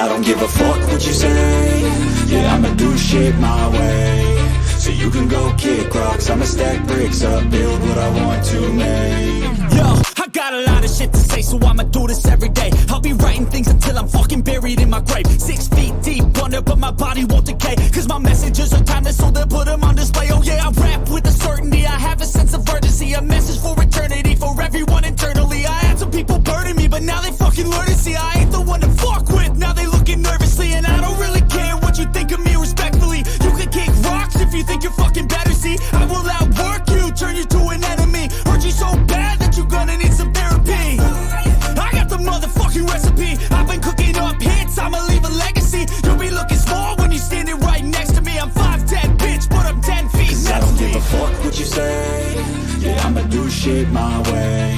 I don't give a fuck what you say. Yeah, I'ma do shit my way. So you can go kick rocks, I'ma stack bricks up, build what I want to make. Yo, I got a lot of shit to say, so I'ma do this every day. I'll be writing things until I'm fucking buried in my grave. 6 feet deep under, but my body won't decay. Cause my messages are timeless, so they'll put them on display. Oh yeah, I rap with a certainty, I have a sense of urgency. A message for eternity, for everyone internally. I had some people burning me, but now they fucking learn to see I ain't the one to fuck with, now they looking nervously. And I don't really care what you think of me respectfully. You can kick rocks if you think you're fucking better, see. I will outwork you, turn you to an enemy. Hurt you so bad that you're gonna need some therapy. I got the motherfucking recipe. I've been cooking up hits, I'ma leave a legacy. You'll be looking small when you're standing right next to me. I'm 5'10", bitch, but I'm 10 feet next to me. I don't give a fuck what you say. Yeah, I'ma do shit my way.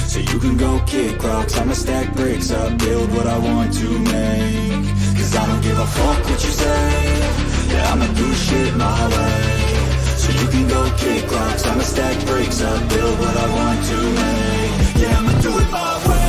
So you can go kick rocks, I'ma stack bricks up, build what I want to make. Cause I don't give a fuck what you say. Yeah, I'ma do shit my way. So you can go kick rocks, I'ma stack bricks up, build what I want to make. Yeah, I'ma do it my way.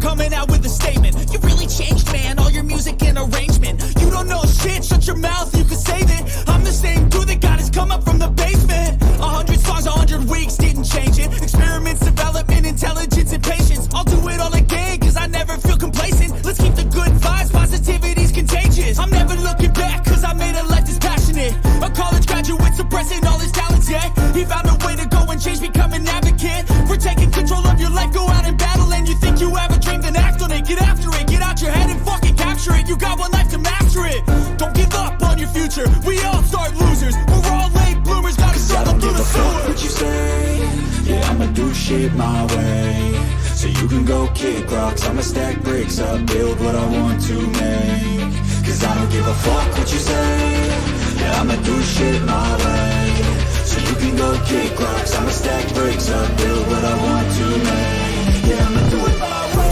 Coming out with a statement. You really changed, man, all your music and arrangement. You don't know shit, shut your mouth, you can save it. I'm the same dude that got his come up from the basement. 100 songs, 100 weeks, didn't change it. Experiments, development, intelligence, and patience. I'll do it all again, cause I never feel complacent. Let's keep the good vibes, positivity's contagious. I'm never looking back, cause I made a life that's passionate. A college graduate suppressing all his talents, yeah. He found a way to go and change, become an advocate. For taking control of your life, go out and battle. And you think you have a dream, then act on it. Get after it, get out your head and fucking capture it. You got one life to master it. Don't give up on your future, we all start losers. We're all late bloomers, gotta struggle through the sewer. What you say? Yeah, I'ma do shit my way. So you can go kick rocks, I'ma stack bricks up, build what I want to make. Cause I don't give a fuck what you say. Yeah, I'ma do shit my way. So you can go kick rocks, I'ma stack bricks up, build what I want to make. Yeah, I'ma do it my way.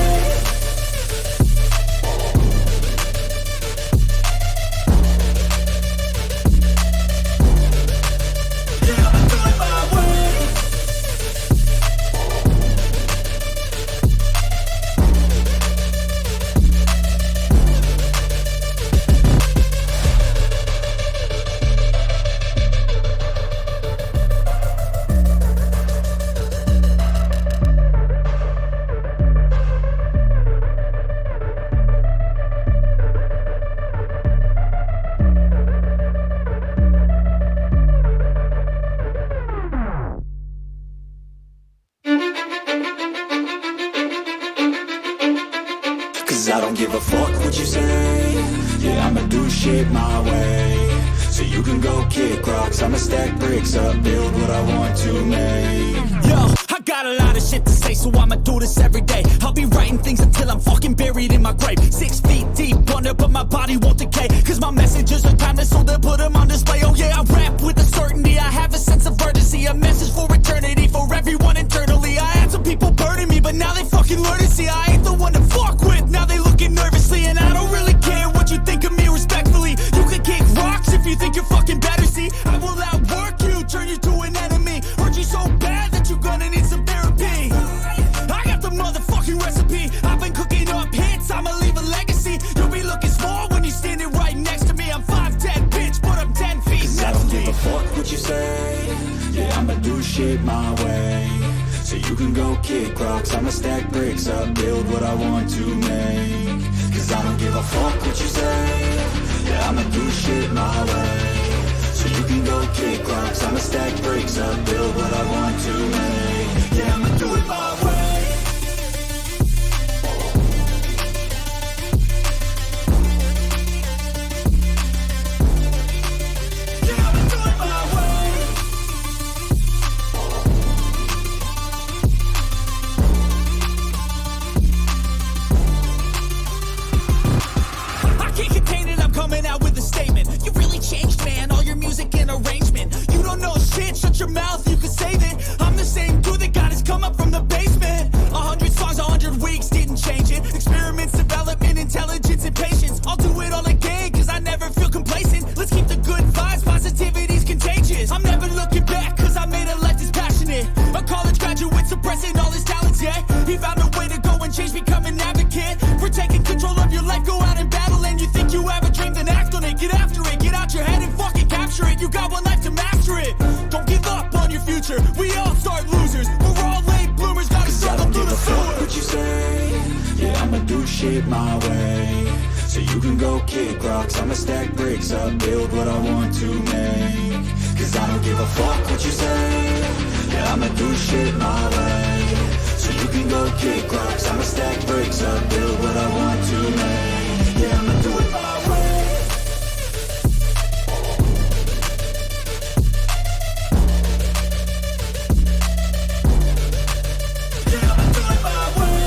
I don't give a fuck what you say. Yeah, I'ma do shit my way. So you can go kick rocks, I'ma stack bricks up, build what I want to make. Yo, I got a lot of shit to say, so I'ma do this every day. I'll be writing things until I'm fucking buried in my grave. 6 feet deep under, but my body won't decay. Cause my messages are timeless, so they'll put them on display. Oh yeah, I rap with a certainty, I have a sense of urgency. A message for eternity, for everyone internally. I had some people burning me, but now they fucking learn to see I ain't the one to fuck with, now they looking nervously. And I don't really care what you think of me respectfully. You can kick rocks if you think you're fucking better, see. I will outwork you, turn you to an enemy. Hurt you so bad that you're gonna need some therapy. I got the motherfucking recipe. I've been cooking up hits, I'ma leave a legacy. You'll be looking small when you're standing right next to me. I'm 5'10", bitch, but I'm 10 feet next to me. I don't give a fuck what you say. Yeah, I'ma do shit my way. So you can go kick rocks, I'ma stack bricks up, build what I want to make. Cause I don't give a fuck what you say. Yeah, I'ma do shit my way. So you can go kick rocks, I'ma stack bricks up, build what I want to make. Yeah, I'ma do it my way. Coming out with a statement. You really changed, man, all your music and arrangement. You don't know shit, shut your mouth, you can save it. I'm the same dude that got expressing all his talents, yeah. He found a way to go and change, become an advocate for taking control of your life. Go out and battle, and you think you have a dream, then act on it. Get after it, get out your head and fucking capture it. You got one life to master it. Don't give up on your future. We all start losers. We're all late bloomers. Gotta struggle through the sewer. What you say? Yeah, I'ma do shit my way. So you can go kick rocks, I'ma stack bricks up, build what I want to make. Cause I don't give a fuck what you say. Yeah, I'ma do shit my way. So you can go kick rocks, I'ma stack bricks up, build what I want to make. Yeah, I'ma do it my way. Yeah, I'ma do it my way.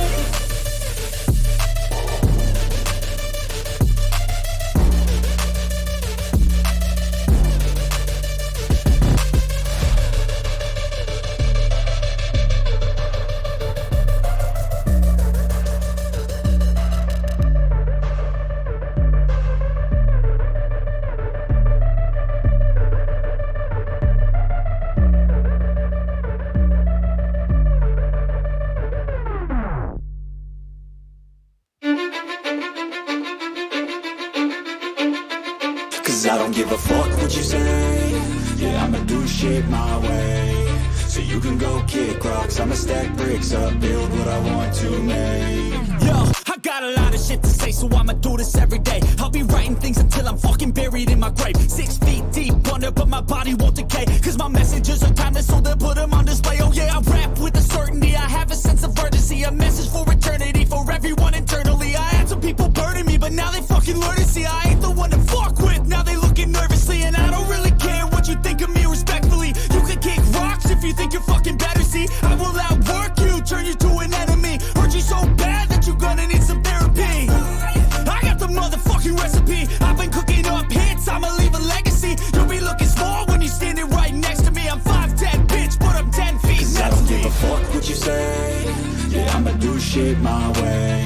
Cause I don't give a fuck what you say. Yeah, I'ma do shit my way. So you can go kick rocks, I'ma stack bricks up, build what I want to make. Yo, I got a lot of shit to say, so I'ma do this every day. I'll be writing things until I'm fucking buried in my grave. 6 feet deep under, but my body won't decay. Cause my messages are timeless, so they'll put them on display. Oh yeah, I rap with a certainty, I have a sense of urgency. A message for eternity, for everyone internally. I had some people burning me, but now they fucking learn to see I ain't the one to fuck with. Now they looking nervously, and I don't really care what you think of me respectfully. You can kick rocks if you think you're fucking better, see. I will outwork you, turn you to an enemy. Hurt you so bad that you're gonna need some therapy. I got the motherfucking recipe. I've been cooking up hits, I'ma leave a legacy. You'll be looking small when you're standing right next to me. I'm 5'10", bitch, but I'm 10 feet Cause I next don't to give me. a fuck what you say. Yeah, I'ma do shit my way.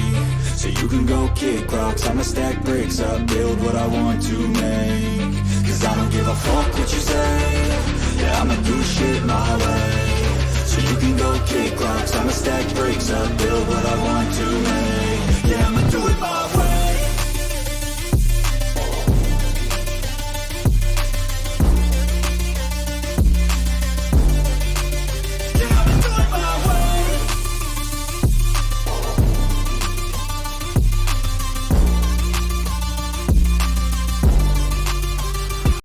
So you can go kick rocks, I'ma stack bricks up, build what I want to make. Cause I don't give a fuck what you say. Yeah, I'ma do shit my way. So you can go kick rocks, I'ma stack bricks up, build what I want to make.